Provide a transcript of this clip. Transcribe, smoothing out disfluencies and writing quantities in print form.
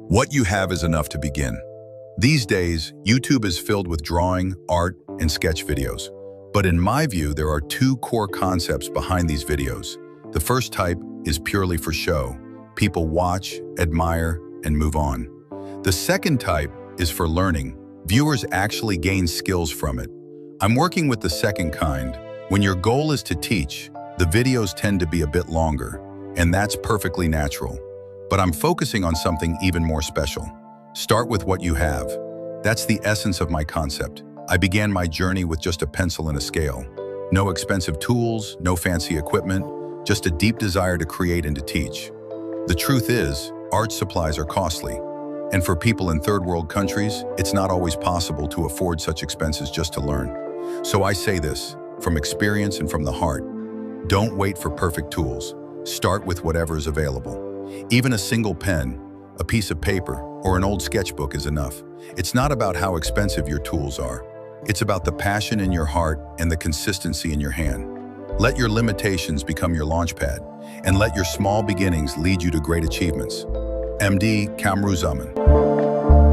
What you have is enough to begin. These days, YouTube is filled with drawing, art, and sketch videos. But in my view, there are two core concepts behind these videos. The first type is purely for show. People watch, admire, and move on. The second type is for learning. Viewers actually gain skills from it. I'm working with the second kind. When your goal is to teach, the videos tend to be a bit longer, and that's perfectly natural. But I'm focusing on something even more special. Start with what you have. That's the essence of my concept. I began my journey with just a pencil and a scale. No expensive tools, no fancy equipment, just a deep desire to create and to teach. The truth is, art supplies are costly. And for people in third world countries, it's not always possible to afford such expenses just to learn. So I say this, from experience and from the heart, don't wait for perfect tools. Start with whatever is available. Even a single pen, a piece of paper, or an old sketchbook is enough. It's not about how expensive your tools are. It's about the passion in your heart and the consistency in your hand. Let your limitations become your launchpad, and let your small beginnings lead you to great achievements. MD Kamru Zaman.